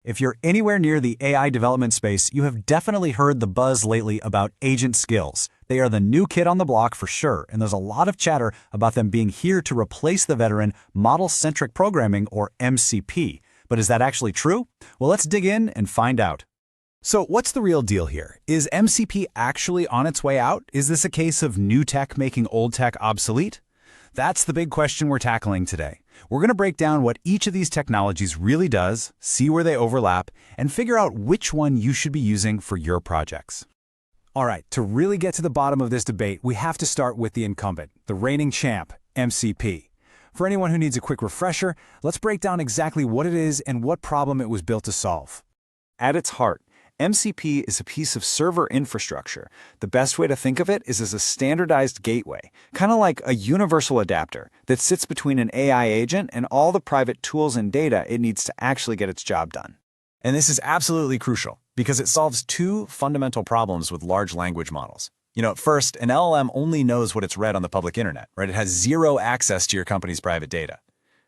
If you're anywhere near the AI development space, you have definitely heard the buzz lately about agent skills. They are the new kid on the block for sure, and there's a lot of chatter about them being here to replace the veteran Model-Centric Programming, or MCP. But is that actually true? Well, let's dig in and find out. So what's the real deal here? Is MCP actually on its way out? Is this a case of new tech making old tech obsolete? That's the big question we're tackling today. We're going to break down what each of these technologies really does, see where they overlap, and figure out which one you should be using for your projects. All right, to really get to the bottom of this debate, we have to start with the incumbent, the reigning champ, MCP. For anyone who needs a quick refresher, let's break down exactly what it is and what problem it was built to solve. At its heart, MCP is a piece of server infrastructure. The best way to think of it is as a standardized gateway, kind of like a universal adapter that sits between an AI agent and all the private tools and data it needs to actually get its job done. And this is absolutely crucial because it solves two fundamental problems with large language models. First, an LLM only knows what it's read on the public internet, right? It has zero access to your company's private data.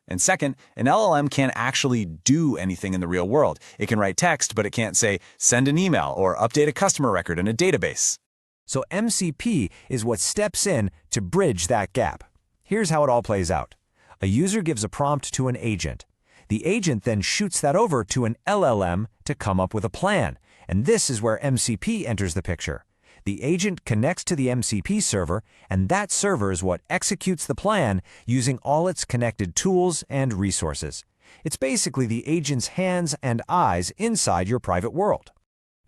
And second, an LLM can't actually do anything in the real world. It can write text, but it can't say, send an email or update a customer record in a database. So MCP is what steps in to bridge that gap. Here's how it all plays out. A user gives a prompt to an agent. The agent then shoots that over to an LLM to come up with a plan. And this is where MCP enters the picture. The agent connects to the MCP server, and that server is what executes the plan using all its connected tools and resources. It's basically the agent's hands and eyes inside your private world.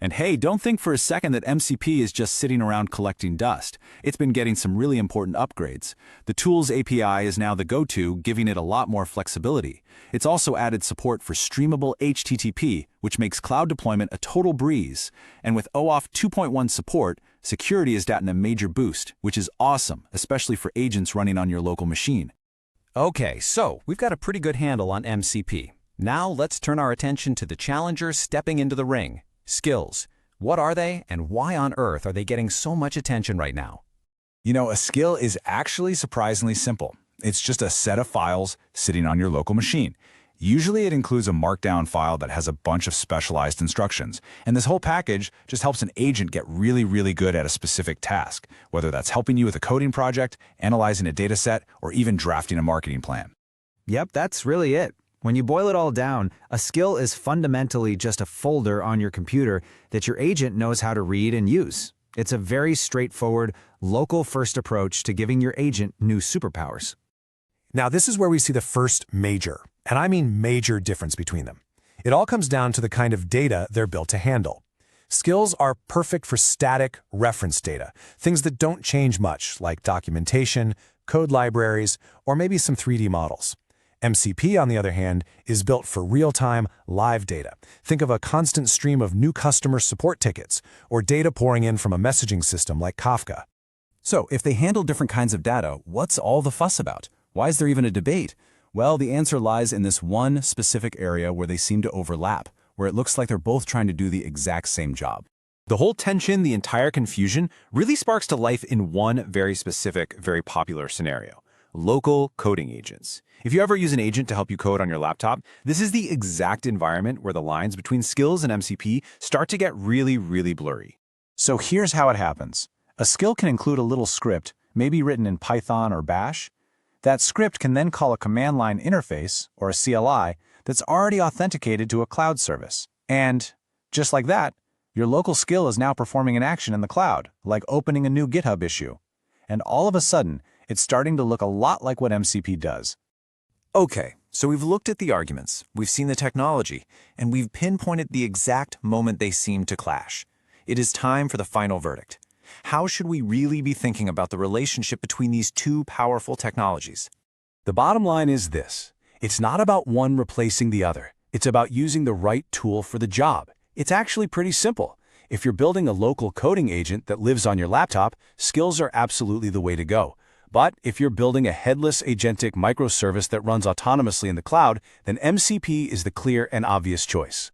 And hey, don't think for a second that MCP is just sitting around collecting dust. It's been getting some really important upgrades. The Tools API is now the go-to, giving it a lot more flexibility. It's also added support for streamable HTTP, which makes cloud deployment a total breeze. And with OAuth 2.1 support, security has gotten a major boost, which is awesome, especially for agents running on your local machine. Okay, so we've got a pretty good handle on MCP. Now let's turn our attention to the challengers stepping into the ring. Skills. What are they, and why on earth are they getting so much attention right now? A skill is actually surprisingly simple. It's just a set of files sitting on your local machine. Usually it includes a markdown file that has a bunch of specialized instructions, and this whole package just helps an agent get really good at a specific task, whether that's helping you with a coding project, analyzing a data set, or even drafting a marketing plan. Yep, that's really it. When you boil it all down, a skill is fundamentally just a folder on your computer that your agent knows how to read and use. It's a very straightforward, local-first approach to giving your agent new superpowers. Now, this is where we see the first major, and I mean major difference between them. It all comes down to the kind of data they're built to handle. Skills are perfect for static reference data, things that don't change much, like documentation, code libraries, or maybe some 3D models. MCP, on the other hand, is built for real-time, live data. Think of a constant stream of new customer support tickets, or data pouring in from a messaging system like Kafka. So, if they handle different kinds of data, what's all the fuss about? Why is there even a debate? Well, the answer lies in this one specific area where they seem to overlap, where it looks like they're both trying to do the exact same job. The whole tension, the entire confusion, really sparks to life in one very specific, very popular scenario: local coding agents. If you ever use an agent to help you code on your laptop, this is the exact environment where the lines between skills and MCP start to get really blurry. So here's how it happens. A skill can include a little script, maybe written in Python or Bash. That script can then call a command line interface, or a CLI, that's already authenticated to a cloud service. And just like that, your local skill is now performing an action in the cloud, like opening a new GitHub issue. And all of a sudden, it's starting to look a lot like what MCP does. Okay, so we've looked at the arguments, we've seen the technology, and we've pinpointed the exact moment they seem to clash. It is time for the final verdict. How should we really be thinking about the relationship between these two powerful technologies? The bottom line is this. It's not about one replacing the other. It's about using the right tool for the job. It's actually pretty simple. If you're building a local coding agent that lives on your laptop, skills are absolutely the way to go. But if you're building a headless agentic microservice that runs autonomously in the cloud, then MCP is the clear and obvious choice.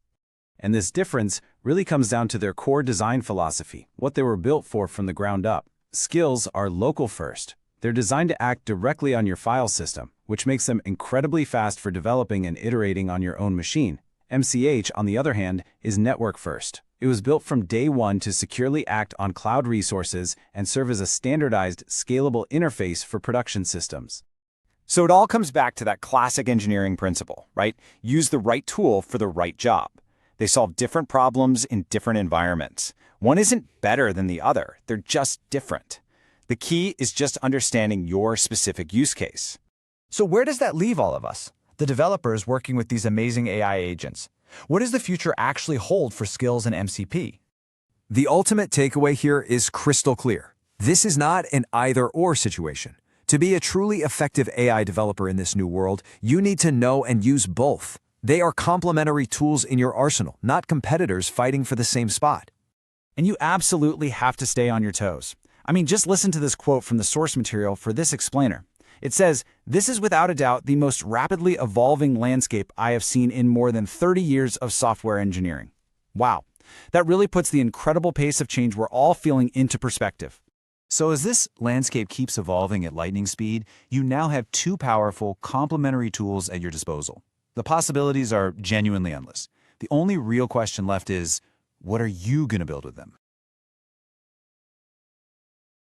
And this difference really comes down to their core design philosophy, what they were built for from the ground up. Skills are local first. They're designed to act directly on your file system, which makes them incredibly fast for developing and iterating on your own machine. MCH, on the other hand, is network first. It was built from day one to securely act on cloud resources and serve as a standardized, scalable interface for production systems. So it all comes back to that classic engineering principle, right? Use the right tool for the right job. They solve different problems in different environments. One isn't better than the other, they're just different. The key is just understanding your specific use case. So where does that leave all of us, the developers working with these amazing AI agents? What does the future actually hold for skills in MCP? The ultimate takeaway here is crystal clear. This is not an either-or situation. To be a truly effective AI developer in this new world, you need to know and use both. They are complementary tools in your arsenal, not competitors fighting for the same spot. And you absolutely have to stay on your toes. I mean, just listen to this quote from the source material for this explainer. It says, "This is without a doubt the most rapidly evolving landscape I have seen in more than 30 years of software engineering." Wow, that really puts the incredible pace of change we're all feeling into perspective. So as this landscape keeps evolving at lightning speed, you now have two powerful, complementary tools at your disposal. The possibilities are genuinely endless. The only real question left is, what are you going to build with them?